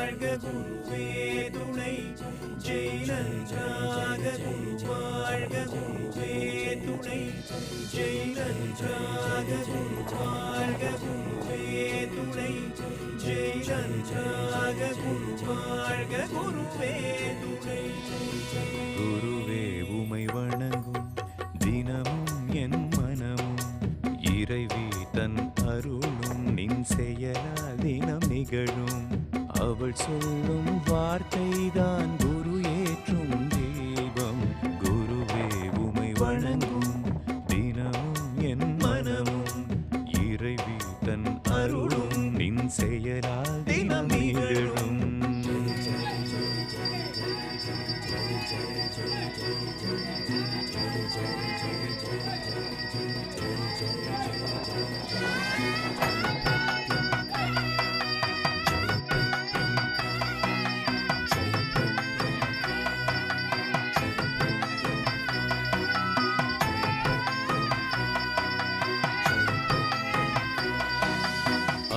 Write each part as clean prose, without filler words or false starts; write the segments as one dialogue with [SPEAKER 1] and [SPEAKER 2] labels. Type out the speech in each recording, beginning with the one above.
[SPEAKER 1] வாழ்க குருவே துணை ஜெய் நன்றாக குரு வாழ்க குருவே துணை ஜெய் நன்றாக குரு வாழ்க குருவே துணை ஜெய் நன்றாக குரு வாழ்க குருவே துணை.
[SPEAKER 2] குருவே உமை வணங்கும் தினமும் என் மனமும் இறைவி தன் அருளும் நின் செயலால் தினம் நிகழும். அவள் சொல்லும் வார்த்தைதான் குரு ஏற்றும் தீபம். குருவே உமை வணங்கும் தினமும் என் மனமும் இறைவி தன் அருளும் நின் செயலால் தினம் நிகழும்.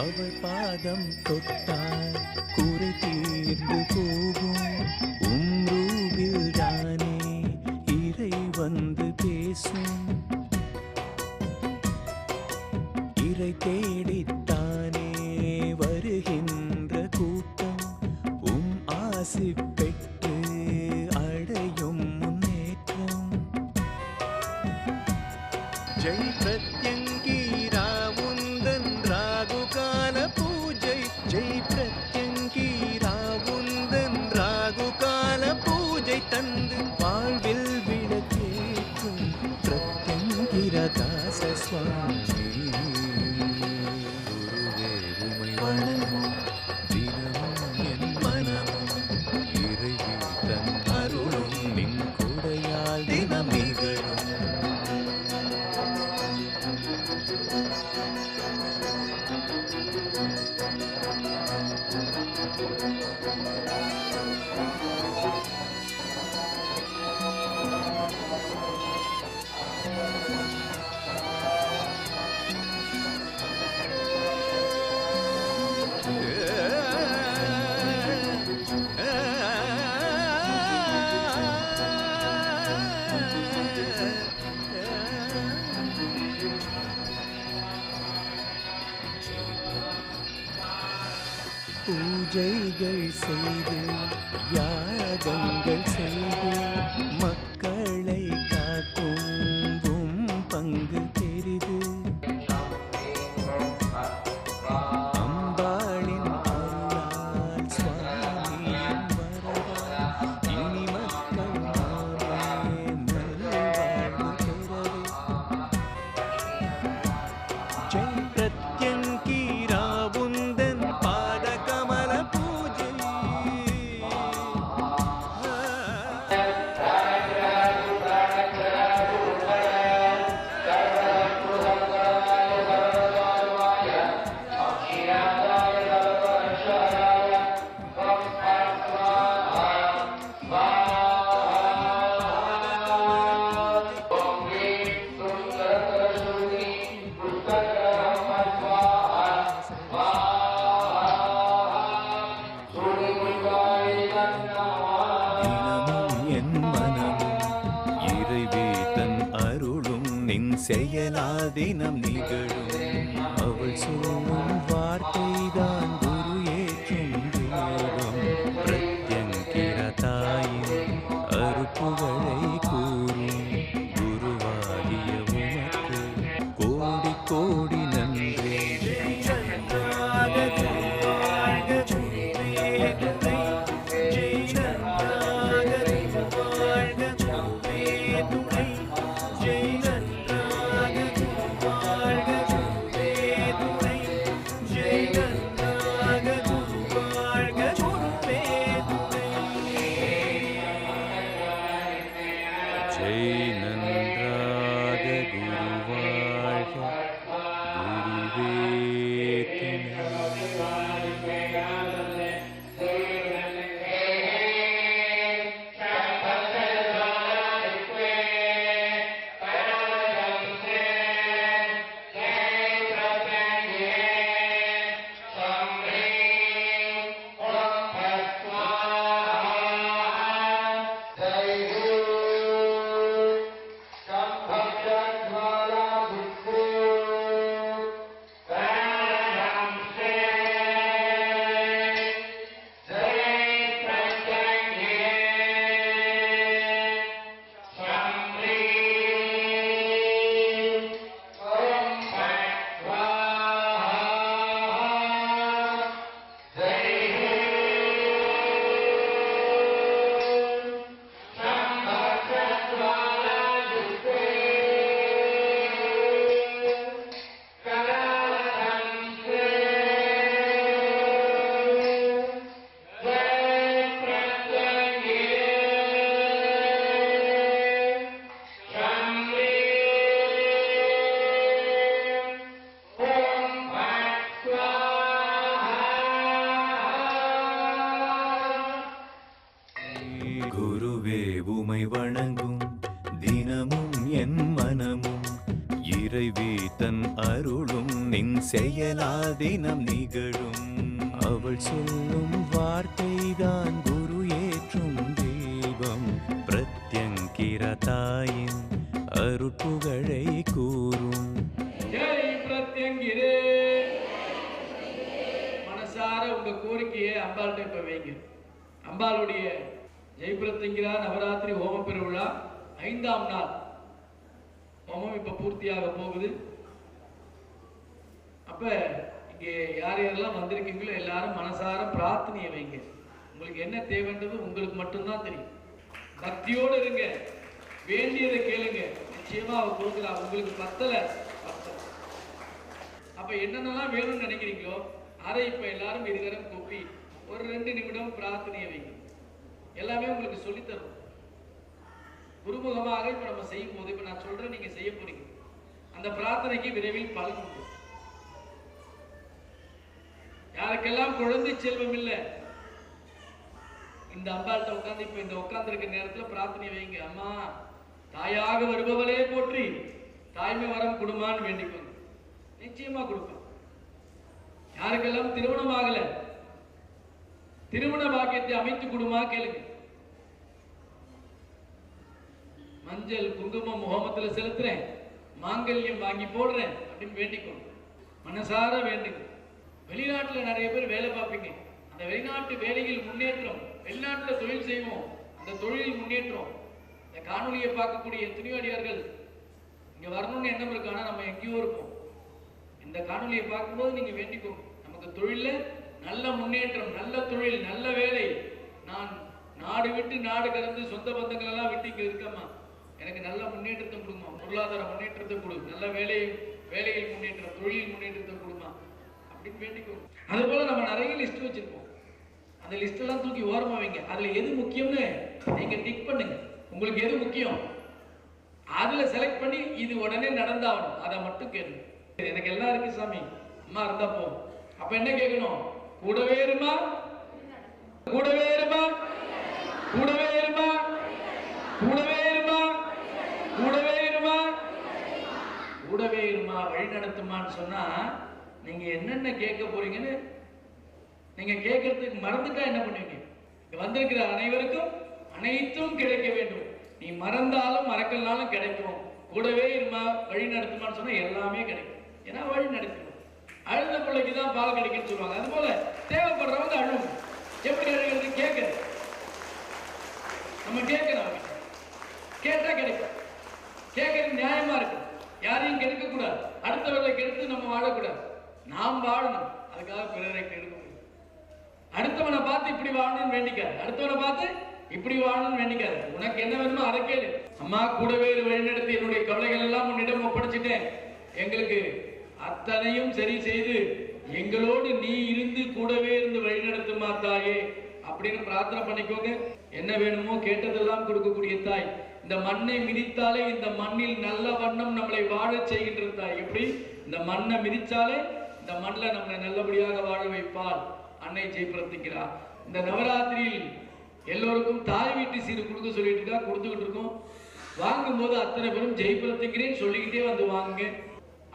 [SPEAKER 2] அவள் பாதம் தொட்டால் குறை தீர்ந்து போகும். உம்ரூவில் தானே இறை வந்து பேசும். இறை தேடித்தானே வருகின்ற கூட்டம். ஆசி பெற்று அடையும் முன்னேற்றம். ஜெய் பிரத்யங்கீரா உந்தன் ராகு கால பூஜை. ஜெய் பிரத்யங்கீரா உந்தன் ராகு கால பூஜை தந்து வாழ்வில் விளக்கேற்றும் பிரத்யங்கிரதாச சுவாமி. குருவே உமை வணங்கும் தினமும் என் மனமும் இறைவி தன் அருளும் நின் கொடையால் தினம் நிகழும். பூஜைகள் செய்து யாகங்கள் செய்து மக்களை காக்கும் பங்கு பெரிது. அம்பாளின் அருளால் சுவாமியின் வரவால் இனி மக்கள் நாமே நல்வாழ்வு பெறவே. ஜெய் பிரத்யங்கீரா உந்தன் பாத கமல பூஜை. தினமும் என் மனமும் இறைவி தன் அருளும் நின் செயலால் தினம் நிகழும். அவள் சொல்லும் வார்த்தைதான் குரு ஏற்றும் தெய்வம். பிரத்யங்கிர தாயின் அருப்புகளை கூறும். குருவாகிய உமக்கு கோடி கோடி நன்றி. நின் செயலால் தினம் நிகழும். அவள் சொல்லும் வார்த்தைதான் குரு ஏற்றும் தீபம். பிரத்யங்கிர தாயின் அருட்புகழை கூறும்.
[SPEAKER 3] ஜெய் பிரத்யங்கிரே. மனசார உங்க கோரிக்கையை அம்பாள்கிட்ட இப்ப வைங்க. அம்பாளுடைய ஜெய் பிரத்யங்கிரா நவராத்திரி ஹோம பெருவிழா 5ஆம் நாள் ஹோமம் இப்ப பூர்த்தியாக போகுது. அப்ப இங்கே யார் யாரெல்லாம் வந்திருக்கீங்களோ எல்லாரும் மனசார பிரார்த்தனையை வைங்க. உங்களுக்கு என்ன தேவைன்றது உங்களுக்கு மட்டும்தான் தெரியும். பக்தியோடு இருங்க, வேண்டியதை கேளுங்க, நிச்சயமா அவ கொடுக்குறா. உங்களுக்கு பத்தல. அப்ப என்னென்னலாம் வேணும்னு நினைக்கிறீங்களோ அதை இப்ப எல்லாரும் இருகரம் கூப்பி ஒரு 2 நிமிடம் பிரார்த்தனையை வைங்க. எல்லாமே உங்களுக்கு சொல்லித்தரும். குருமுகமாக இப்ப நம்ம செய்யும் போது இப்ப நான் சொல்றேன், நீங்க செய்ய போறீங்க. அந்த பிரார்த்தனைக்கு விரைவில் பலன் உண்டு. யாருக்கெல்லாம் குழந்தை செல்வம் இல்லை, இந்த அம்பாள்கிட்ட உட்கார்ந்து இப்ப இந்த உட்கார்ந்து இருக்க நேரத்துல பிரார்த்தனை வைங்க. அம்மா, தாயாக வருபவளே போற்றி, தாய்மை வரம் கொடுமான்னு வேண்டிக்கோங்க. நிச்சயமா கொடுப்பேன். யாருக்கெல்லாம் திருமணம் ஆகல, திருமண பாக்கியத்தை அமைத்து கொடுமா கேளுங்க. மஞ்சள் குங்குமம் முகமத்துல செலுத்துறேன், மாங்கல்யம் வாங்கி போடுறேன் அப்படின்னு வேண்டிக்கோங்க. மனசார வேண்டுங்க. வெளிநாட்டுல நிறைய பேர் வேலை பார்ப்பீங்க. அந்த வெளிநாட்டு வேலையில் முன்னேற்றம், வெளிநாட்டுல தொழில் செய்வோம், அந்த தொழிலில் முன்னேற்றம். இந்த காணொலியை பார்க்கக்கூடிய எத்தனையோ அடியார்கள் இங்க வரணும்னு எண்ணம் இருக்கு, ஆனா நம்ம எங்கேயோ இருப்போம். இந்த காணொலியை பார்க்கும்போது நீங்க வேண்டிக்கோங்க, நமக்கு தொழில நல்ல முன்னேற்றம், நல்ல தொழில், நல்ல வேலை. நான் நாடு விட்டு நாடு கடந்து சொந்த பந்தங்கள் எல்லாம் விட்டு இங்க இருக்கமா, எனக்கு நல்ல முன்னேற்றத்தை கொடுமா, பொருளாதார முன்னேற்றத்தை கொடு, நல்ல வேலையில் முன்னேற்றம், தொழில் முன்னேற்றத்தை கொடுமா அப்படின்னு வேண்டிக்கோங்க. அது போல நம்ம நிறைய லிஸ்ட் வச்சிருப்போம். அந்த லிஸ்ட் எல்லாம் தூக்கி ஓரமா வைங்க. அதுல எது முக்கியம்னு நீங்க டிக் பண்ணுங்க. உங்களுக்கு எது முக்கியம் அதுல செலக்ட் பண்ணி இது உடனே நடந்தாகணும், அதை மட்டும் கேளுங்க. எனக்கு எல்லாம் இருக்கு சாமி, அம்மா இருந்தா போதும். அப்ப என்ன கேட்கணும்? கூடவே இருமா, கூடவே இருமா, கூடவே இருமா, கூடவே இருமா, கூடவே இருமா, கூடவே இருமா, வழி நடத்துமான்னு சொன்னா நீங்க என்னென்ன கேட்க போறீங்கன்னு நீங்க கேட்கறதுக்கு மறந்துட்டா என்ன பண்ணுவீங்க? வந்திருக்கிற அனைவருக்கும் அனைத்தும் கிடைக்க வேண்டும். நீ மறந்தாலும் மறக்கலனாலும் கிடைக்கும். கூடவே இருமா, வழி நடத்துமான்னு சொன்னா எல்லாமே கிடைக்கும். ஏன்னா வழி நடத்தும். அழுத பிள்ளைக்கு தான் பால் கிடைக்குன்னு சொல்லுவாங்க. அது போல தேவைப்படுறவங்க அழும். எப்படி அழுகிறது? கேட்க நம்ம கேட்கணும். கேட்டா கிடைக்கும். கேட்கறது நியாயமா இருக்கு. யாரையும் கெடுக்க கூடாது, அடுத்தவர்களை கெடுத்து நம்ம வாழக்கூடாது. நாம் வாழணும், அதுக்காக பிறரை கெடுக்க முடியும். அடுத்தவனை பார்த்து இப்படி வாழணும்னு வேண்டிக்காது, அடுத்தவனை பார்த்து இப்படி வாழணும்னு வேண்டிக்காது. உனக்கு என்ன வேணுமோ அதை கேளு. அம்மா, கூடவே வழிநடத்தி என்னுடைய கவலைகள் எல்லாம் உன்னிடம் ஒப்படைச்சிட்டேன். எங்களுக்கு அத்தனையும் சரி செய்து எங்களோடு நீ இருந்து கூடவே இருந்து வழிநடத்துமா தாயே அப்படின்னு பிரார்த்தனை பண்ணிக்கோங்க. என்ன வேணுமோ கேட்டதெல்லாம் கொடுக்கக்கூடிய தாய். இந்த மண்ணை மிதித்தாலே இந்த மண்ணில் நல்ல வண்ணம் நம்மளை வாழ செய்கின்ற தாய். எப்படி? இந்த மண்ணை மிதிச்சாலே இந்த மண்ணில் நம்மளை நல்லபடியாக வாழ வைப்பாள் அன்னை ஜெய் பிரத்யங்கிரா. இந்த நவராத்திரியில் எல்லோருக்கும் தாய் வீட்டு சீரு கொடுக்க சொல்லிட்டு இருக்கா, கொடுத்துக்கிட்டு இருக்கோம். வாங்கும்போது அத்தனை பேரும் ஜெய் பிரத்யங்கிரேன்னு சொல்லிக்கிட்டே வந்து வாங்குங்க.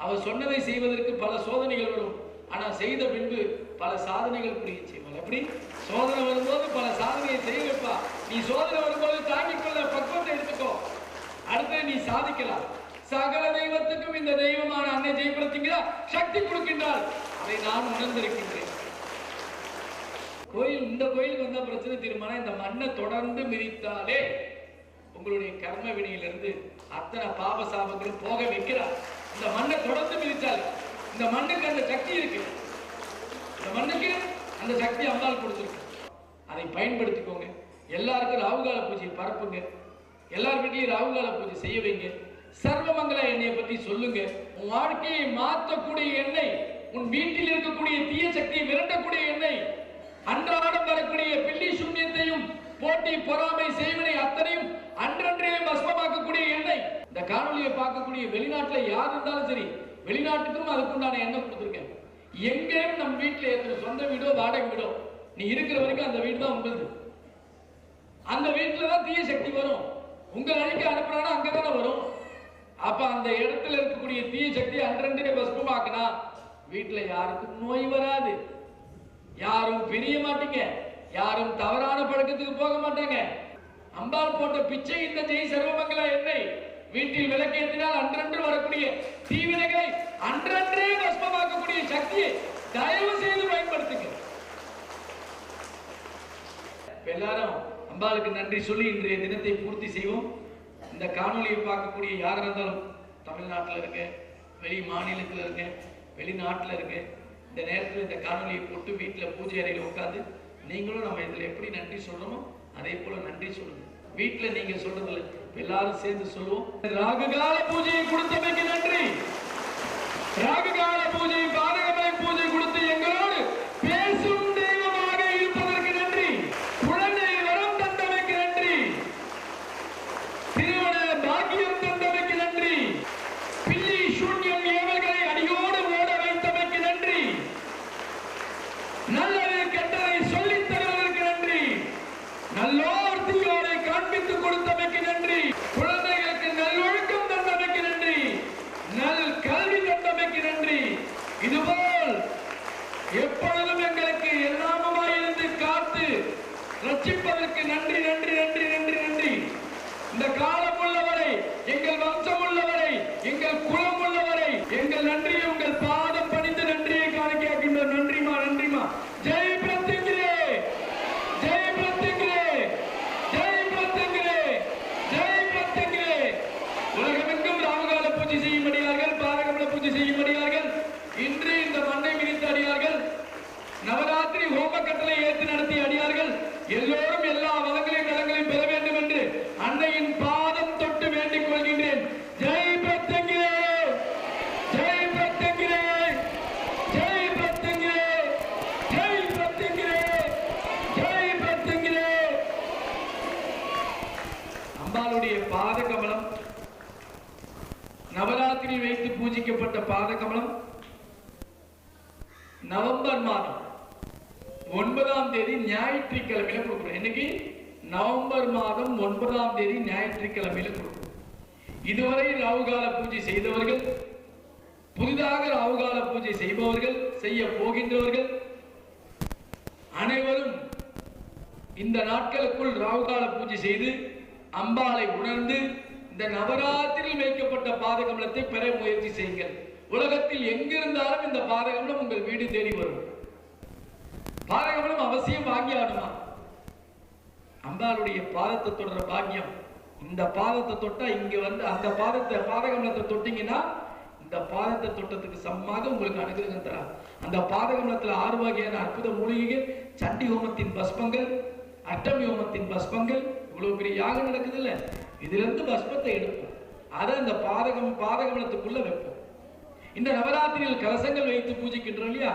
[SPEAKER 3] அவ சொன்னதை செய்வதற்கு பல சோதனைகள் வரும், ஆனா செய்த பின்பு பல சாதனைகள் புரிய செய்வாள். எப்படி? சோதனை வரும்போது பல சாதனையை செய்ய வைப்பா. நீ சோதனை வரும்போது தாங்கிக்கொள்ள பக்குவத்தை எடுத்துக்கோ, அடுத்து நீ சாதிக்கலாம். சகல தெய்வத்துக்கும் இந்த தெய்வமான அன்னை ஜெய் பிரத்யங்கிரா சக்தி கொடுக்கின்றாள். அதை நான் உணர்ந்திருக்கின்றேன். கோயில், இந்த கோயிலுக்கு வந்த பிரச்சனை தீர்மானம். இந்த மண்ணை தொடர்ந்து மிதித்தாலே உங்களுடைய கர்ம வினையிலிருந்து அத்தனை பாப சாபங்களும் போக வைக்கிறார். இந்த மண்ணை தொடர்ந்து மிதித்தாலே, இந்த மண்ணுக்கு அந்த சக்தி இருக்கு, இந்த மண்ணுக்கு அந்த சக்தி அம்பாள் கொடுத்துருக்கு. அதை பயன்படுத்திக்கோங்க. எல்லாருக்கும் ராகுகால பூஜை பரப்புங்க. எல்லார் வீட்டையும் ராகுகால பூஜை செய்ய வைங்க. சர்வமங்கல எண்ணெயை பத்தி சொல்லுங்க. உன் வாழ்க்கையை மாற்றக்கூடிய எண்ணெய், உன் வீட்டில் இருக்கக்கூடிய தீய சக்தியை விரட்டக்கூடிய எண்ணெய், அன்றாடம் வரக்கூடிய பில்லி சூன்யத்தையும் போட்டி பொறாமை செய்வனை அத்தனையும் அன்றன்றே பஸ்மமாக்கக்கூடிய எண்ணெய். இந்த காணொலியை பார்க்கக்கூடிய வெளிநாட்டுல யார் இருந்தாலும் சரி, வெளிநாட்டுக்கும் அதுக்குண்டான எண்ணெய் கொடுத்துருக்கேன். எங்கேயும் நம் வீட்டுல ஏற்ற சொந்த வீடோ வாடகை வீடோ, நீ இருக்கிற வரைக்கும் அந்த வீடு தான் உங்களுக்கு. அந்த வீட்டுலதான் தீய சக்தி வரும். உங்க அழைக்க அனுப்புறானா அங்கதானே வரும். அப்ப அந்த இடத்துல இருக்கக்கூடிய தீய சக்தி அன்றன்றே பஸ்மமாக்கினா வீட்டுல யாருக்கும் நோய் வராது, யாரும் பிரிய மாட்டீங்க, யாரும் தவறான பழக்கத்துக்கு போக மாட்டாங்க. அம்பாள் போட்ட பிச்சை இந்த ஜெய் சர்வமங்கல எண்ணெய் வீட்டில் விளக்கேற்றினால் அன்றன்று வரக்கூடிய தீவினைகளை அன்றன்றே பஸ்மமாக்கக்கூடிய சக்தியை தயவு செய்து பயன்படுத்துங்க. எல்லாரும் அம்பாளுக்கு நன்றி சொல்லி இன்றைய தினத்தை பூர்த்தி செய்வோம். இந்த காணொலியை பார்க்கக்கூடிய யாராக இருந்தாலும் தமிழ்நாட்டில் இருக்க, வெளி மாநிலத்தில் இருக்க, வெளிநாட்டில் இருக்க, இந்த நேரத்தில் இந்த காணொலியை போட்டு வீட்டில் பூஜை அறையில் உட்காந்து நீங்களும் நம்ம இதில் எப்படி நன்றி சொல்றோமோ அதே போல நன்றி சொல்லுங்க. வீட்டில் நீங்க சொல்றதுல எல்லாரும் சேர்ந்து சொல்லுவோம். ராகுகால பூஜையை கொடுத்தமைக்கு நன்றி. ராகுகால பூஜை, பாதகமலை பூஜை கொடுத்து எங்களோடு பேசும் தெய்வமாக இருப்பதற்கு நன்றி. குழந்தை வரம் தந்தமைக்கு நன்றி. திருமண பாக்கியம் தந்தமைக்கு நன்றி. பில்லி சூன்யம் ஏவல்களை அடியோடு ஓட வைத்தமைக்கு நன்றி. நல்லது கெட்டதை சொல்லித் தருவதற்கு நன்றி. நல்லோர் தீயோரை காண்பித்துக் கொடுத்தமைக்கு நன்றி. குழந்தைகளுக்கு நல்லொழுக்கம் தந்தமைக்கு நன்றி. நல் கல்வி தந்தமைக்கு நன்றி. இதுபோல் எப்பொழுதும் எங்களுக்கு எல்லாமுமாயிருந்து காத்து ரட்சிப்பதற்கு நன்றி நன்றி நன்றி நன்றி நன்றி. இந்த காலம் உள்ளவரை, எங்கள் வம்சம் உள்ளவரை, எங்கள் குலம் உள்ளவரை எங்கள் நன்றியை உங்கள் பாதம் பணிந்து நன்றியை காணிக்கின்ற நன்றிமா நன்றிமா. ஜெய் பிரத்யங்கிரே, ஜெய் பிரத்யங்கிரே, ஜெய் பிரத்யங்கிரே, ஜெய் பிரத்யங்கிரே. உலகமெங்கும் ராகுகால பூஜை செய்யும் அடியார்கள், பாரகமல பூஜை செய்யும் அடியார்கள், இன்று இந்த மண்ணை மிதித்த அடியார்கள், நவராத்திரி ஹோம கட்டளை ஏற்று நடத்திய அடியார்கள் எல்லோரும் எல்லா வளங்களையும் நலங்களையும் பெற வேண்டும் என்று அன்னையின் பாதம் தொட்டு வேண்டிக் கொள்கின்றேன். ஜெய் பிரத்யங்கிரே, ஜெய் பிரத்யங்கிரே, ஜெய் பிரத்யங்கிரே, ஜெய் பிரத்யங்கிரே, ஜெய் பிரத்யங்கிரே. அம்பாளுடைய பாத கமலம், நவராத்திரி வைத்து பூஜிக்கப்பட்ட பாத கமலம் நவம்பர் மாதம் 9ஆம் தேதி ஞாயிற்றுக்கிழமையில கொடுக்கிறோம். இன்னைக்கு நவம்பர் மாதம் 9ஆம் தேதி ஞாயிற்றுக்கிழமையில கொடுக்கிறோம். இதுவரை ராகுகால பூஜை செய்தவர்கள், புதிதாக ராகுகால பூஜை செய்பவர்கள், செய்ய போகின்றவர்கள் அனைவரும் இந்த நாட்களுக்குள் ராகுகால பூஜை செய்து அம்பாளை உணர்ந்து இந்த நவராத்திரியில் வைக்கப்பட்ட பாதகமலத்தை பெற முயற்சி செய்யுங்கள். உலகத்தில் எங்கிருந்தாலும் இந்த பாதகமலம் உங்கள் வீடு தேடி வரும். பாதகமலம் அவசியம் வாங்கி ஆடுமா? அம்பாளுடைய பாதத்தை தொடர பாக்கியம். இந்த பாதத்தை தொட்டா இங்க வந்து அந்த பாதகமலத்தை தொட்டீங்கன்னா இந்த பாதத்தை தொட்டத்துக்கு சமமாக உங்களுக்கு அனுகிரகம் தரா. அந்த பாதகமலத்துல 6 வகையான அற்புத மூலிகைகள், சண்டி ஹோமத்தின் பஸ்பங்கள், அஷ்டமி ஹோமத்தின் பஸ்பங்கள், இவ்வளவு பெரிய யாகம் நடக்குது இல்ல, இதுல இருந்து பஸ்பத்தை எடுப்போம். அதை இந்த பாதகமலத்துக்குள்ள வைப்போம். இந்த நவராத்திரியில் கலசங்கள் வைத்து பூஜிக்கின்றோம் இல்லையா,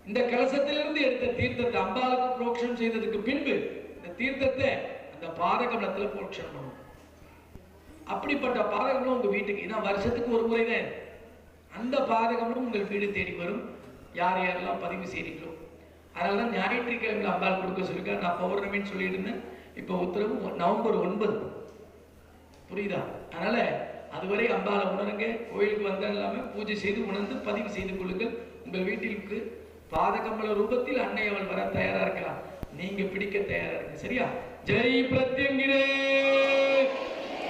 [SPEAKER 3] இந்த கலசத்திலிருந்து எடுத்த தீர்த்தத்தை அம்பாளுக்கு புரோக்ஷனம் செய்ததுக்கு பின்பு இந்த தீர்த்தத்தை அந்த பாதகமலத்துல புரோக்ஷனம் பண்ணும். அப்படிப்பட்ட பாதகமலம் உங்க வீட்டுக்கு, ஏன்னா வருஷத்துக்கு ஒரு முறை தான் அந்த பாதகமலம் உங்கள் வீடு தேடி வரும். யார் யாரெல்லாம் பதிவு செய்றீங்களோ. அதனாலதான் ஞாயிற்றுக்கிழமையில அம்பாள் கொடுக்க சொல்லிருக்கா. நான் பௌர்ணமின்னு சொல்லிட்டு இருந்தேன், இப்ப உத்தரவு நவம்பர் 9. புரியுதா? அதனால அதுவரை அம்பாளை உணருங்க. கோயிலுக்கு வந்த எல்லாமே பூஜை செய்து உணர்ந்து பதிவு செய்து கொள்ளுங்கள். உங்கள் வீட்டிற்கு பாதகமல ரூபத்தில் அன்னை அவள் வர தயாரா இருக்கலாம். நீங்க பிடிக்க தயாரா இருக்கு. சரியா? ஜெய் பிரத்யங்கிரே,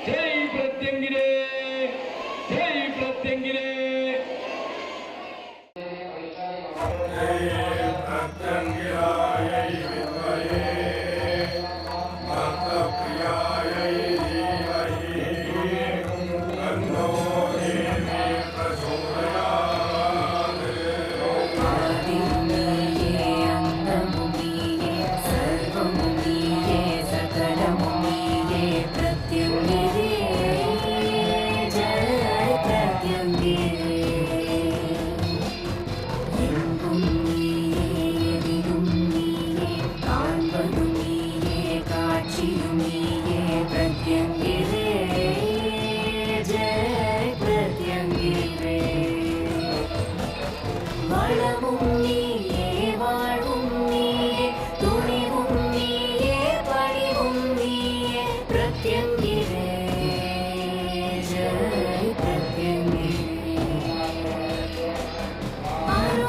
[SPEAKER 3] ஜெய் பிரத்யங்கிரே, ஜெய் பிரத்யங்கிரே.
[SPEAKER 4] I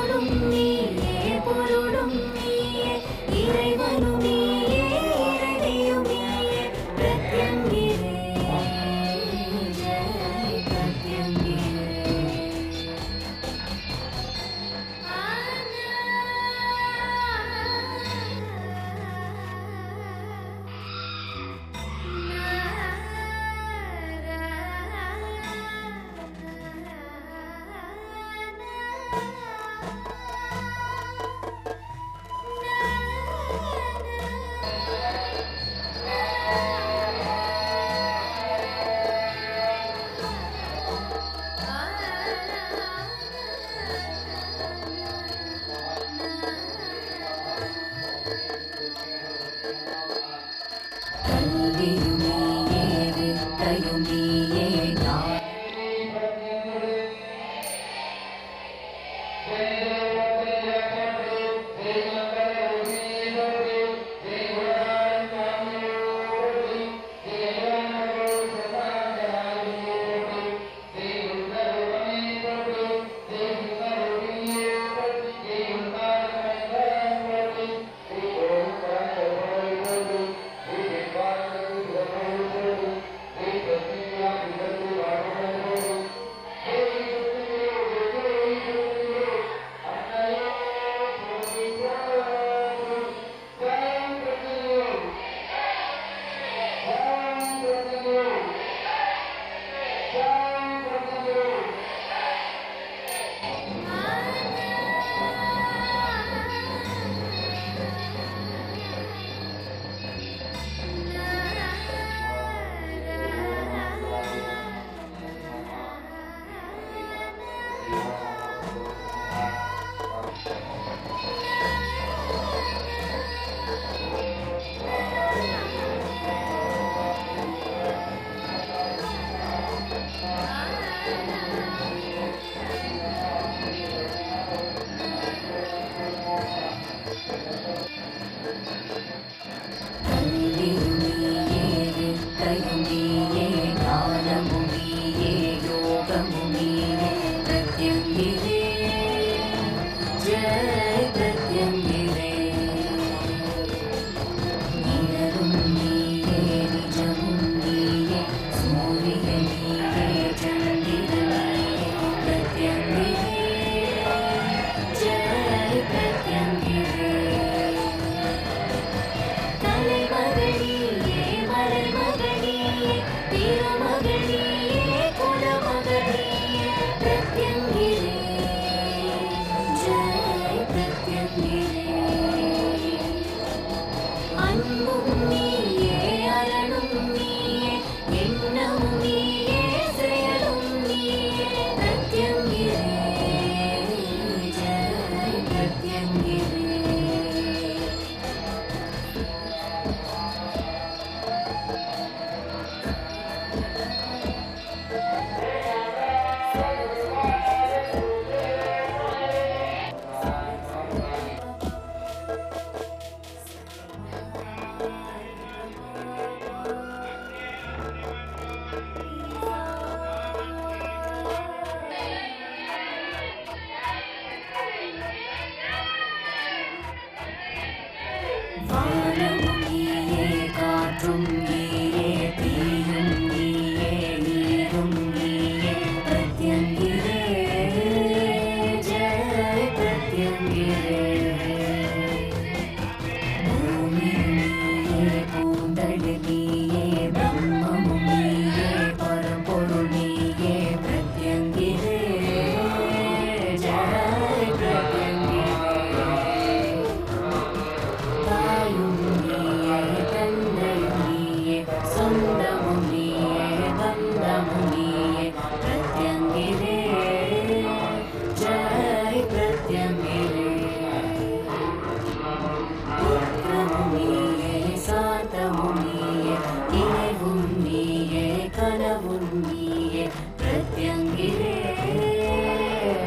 [SPEAKER 4] கனவும் நீயே பிரத்யங்கிரே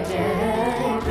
[SPEAKER 4] ஜெய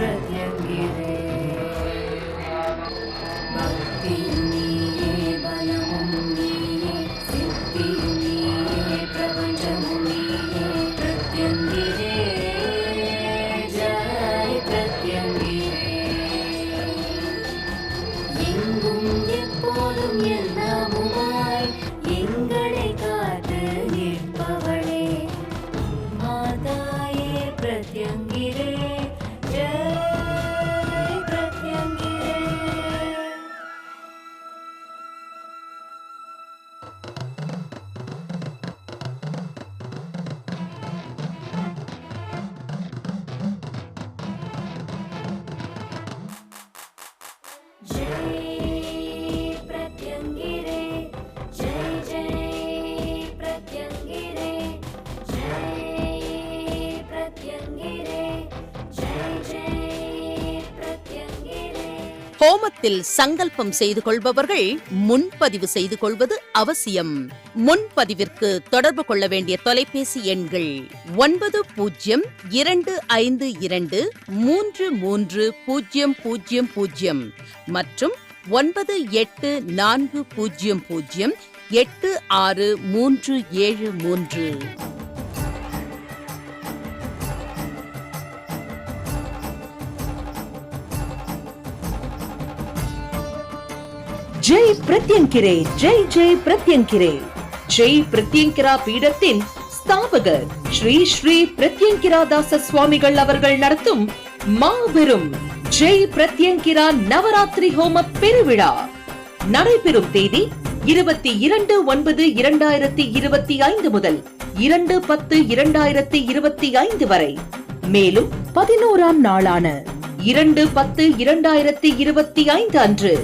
[SPEAKER 4] ஹோமத்தில் சங்கல்பம் செய்து கொள்பவர்கள் முன்பதிவு செய்து கொள்வது அவசியம். முன்பதிவிற்கு தொடர்பு கொள்ள வேண்டிய தொலைபேசி எண்கள் 9252330000 மற்றும் 9840086373.
[SPEAKER 5] ஜெய் பிரத்யங்கிரே, ஜெய் ஜெய் பிரத்யங்கிரே. ஜெய் பிரத்யங்கிரா பீடத்தின் ஸ்தாபகர் ஸ்ரீ ஸ்ரீ பிரத்யங்கிராதாச சுவாமிகள் அவர்கள் நடத்தும் மாபெரும் ஜெய் பிரத்யங்கிரா நவராத்திரி ஹோம பெருவிழா நடைபெறும் தேதி 22/9/2025 முதல் 2/10/2025 வரை. மேலும் 11ஆம் நாளான 2/10/2025 அன்று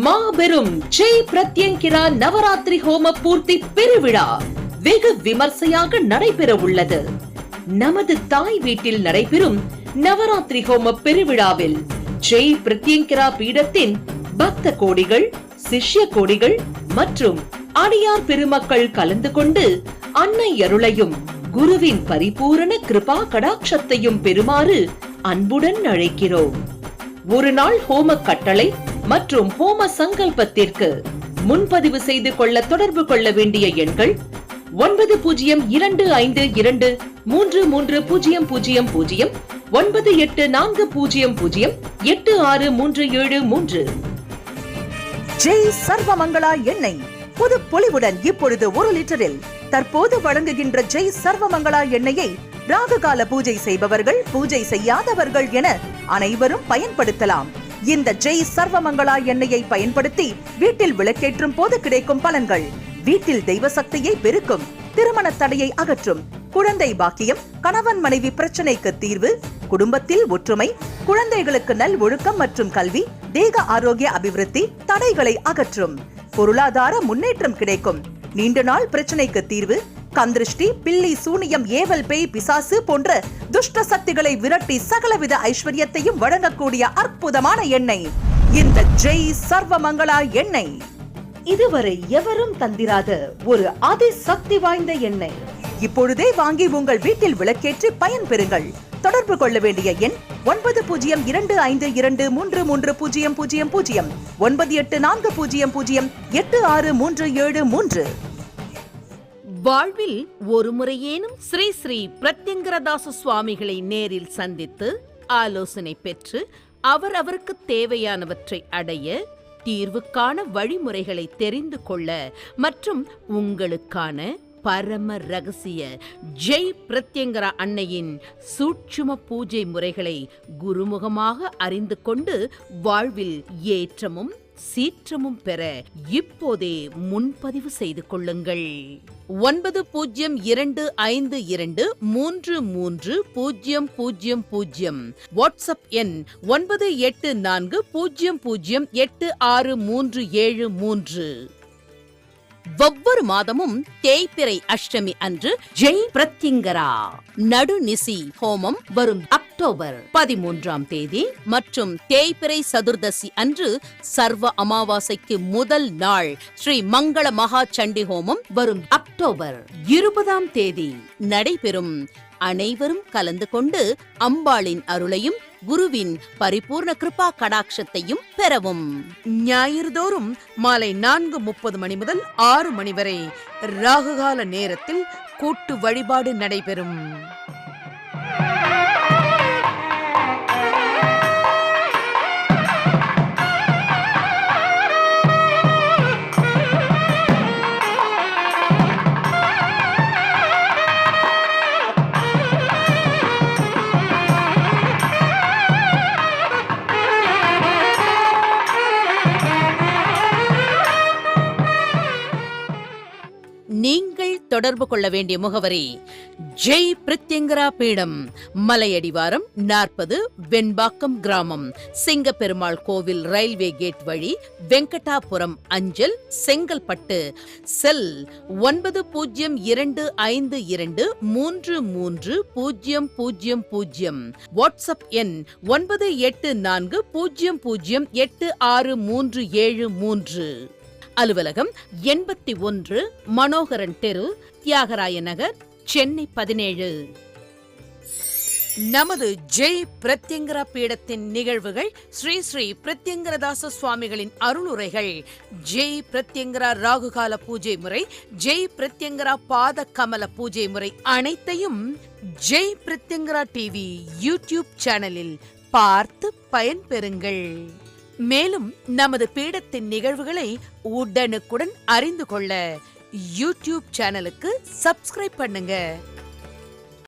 [SPEAKER 5] மாபெரும் ஜெய் பிரத்யங்கிரா நவராத்திரி ஹோம பூர்த்தி பெருவிழா வெகு விமர்சையாக நடைபெற உள்ளது. நமது தாய் வீட்டில் நடைபெறும் நவராத்திரி ஹோம பெருவிழாவில் ஜெய் பிரத்யங்கிரா பீடத்தின் பக்த கோடிகள், சிஷ்ய கோடிகள் மற்றும் அடியார் பெருமக்கள் கலந்து கொண்டு அன்னை அருளையும் குருவின் பரிபூரண கிருபா கடாட்சத்தையும் பெறுமாறு அன்புடன் அழைக்கிறோம். ஒரு நாள் ஹோம கட்டளை மற்றும் ஹோம சங்கல்பத்திற்கு முன்பதிவு செய்து கொள்ள தொடர்பு கொள்ள வேண்டிய எண்கள் 9025233000 9840086373.
[SPEAKER 6] ஜெய் சர்வமங்களா எண்ணெய் புது பொலிவுடன் இப்பொழுது 1 லிட்டரில் தற்போது வழங்குகின்ற ஜெய் சர்வமங்களா எண்ணெயை ராகுகால பூஜை செய்பவர்கள், பூஜை செய்யாதவர்கள் என அனைவரும் பயன்படுத்தலாம். இந்த ஜெய் சர்வமங்களா எண்ணெயை பயன்படுத்தி வீட்டில் விளக்கேற்றும் போது கிடைக்கும் பலன்கள்: வீட்டில் தெய்வ சக்தியை பெருக்கும், திருமண தடையை அகற்றும், குழந்தை பாக்கியம், கணவன் மனைவி பிரச்சனைக்கு தீர்வு, குடும்பத்தில் ஒற்றுமை, குழந்தைகளுக்கு நல் ஒழுக்கம் மற்றும் கல்வி, தேக ஆரோக்கிய அபிவிருத்தி, தடைகளை அகற்றும், பொருளாதார முன்னேற்றம் கிடைக்கும், நீண்ட நாள் பிரச்சனைக்கு தீர்வு, கந்திருஷ்டி, பில்லி, சூனியம், ஏவல், பேய், பிசாசு போன்ற துஷ்ட சக்திகளை விரட்டி சகலவித ஐஸ்வர்யத்தையும் வழங்கக்கூடிய அற்புதமான எண்ணெய் இந்த ஜெய் சர்வமங்களா எண்ணெய். இதுவரை எவரும் தந்திராத ஒரு அதி சக்தி வாய்ந்த எண்ணெய். இப்பொழுதே வாங்கி உங்கள் வீட்டில் விளக்கேற்றி பயன்பெறுங்கள். தொடர்பு கொள்ள வேண்டிய எண் 9025233000 9840086373.
[SPEAKER 4] வாழ்வில் ஒரு முறையேனும் ஸ்ரீ ஸ்ரீ பிரத்யங்கிரதாச சுவாமிகளை நேரில் சந்தித்து ஆலோசனை பெற்று அவருக்கு தேவையானவற்றை அடைய, தீர்வுக்கான வழிமுறைகளை தெரிந்து கொள்ள மற்றும் உங்களுக்கான பரம ரகசிய ஜெய் பிரத்யங்கரா அன்னையின் சூட்சும பூஜை முறைகளை குருமுகமாக அறிந்து கொண்டு வாழ்வில் ஏற்றமும் சீற்றமும் பெற இப்போதே முன்பதிவு செய்து கொள்ளுங்கள். 9052233000 வாட்ஸ்அப் எண் 9840086373. ஒவ்வொரு மாதமும் தேய்பிறை அஷ்டமி அன்று ஜெய் பிரத்யங்கரா நடுநிசி ஹோமம் வரும் அக்டோபர் 13ஆம் தேதி மற்றும் தேய்பிறை சதுர்தசி அன்று சர்வ அமாவாசைக்கு முதல் நாள் ஸ்ரீ மங்கள மகா சண்டி ஹோமம் வரும் அக்டோபர் 20ஆம் தேதி நடைபெறும். அனைவரும் கலந்து கொண்டு அம்பாளின் அருளையும் குருவின் பரிபூர்ண கிருபா கடாட்சத்தையும் பெறவும். ஞாயிறுதோறும் மாலை 4:30 மணி முதல் 6 மணி வரை ராகுகால நேரத்தில் கூட்டு வழிபாடு நடைபெறும். நீங்கள் தொடர்பு கொள்ள வேண்டிய முகவரி ஜெய் பிரத்யங்கரா பீடம், மலையடிவாரம் 40, வெண்பாக்கம் கிராமம், சிங்கப்பெருமாள் கோவில் ரயில்வே கேட் வழி, வெங்கடாபுரம் அஞ்சல், செங்கல்பட்டு. செல் 9052233000. வாட்ஸ்அப் எண் 9840086373. அலுவலகம் 81 மனோகரன் தெரு, தியாகராய நகர், சென்னை 17. நமது ஜெய் பிரத்யங்கரா பீடத்தின் நிகழ்வுகள், ஸ்ரீ ஸ்ரீ பிரத்யங்கரதாச சுவாமிகளின் அருளுரைகள், ஜெய் பிரத்யங்கரா ராகுகால பூஜை முறை, ஜெய் பிரத்யங்கரா பாத கமல பூஜை முறை அனைத்தையும் ஜெய் பிரத்யங்கரா டிவி யூடியூப் சேனலில் பார்த்து பயன்பெறுங்கள். மேலும் நமது பீடத்தின் நிகழ்வுகளை உடனுக்குடன் அறிந்து கொள்ள யூடியூப் சேனலுக்கு சப்ஸ்கிரைப் பண்ணுங்க.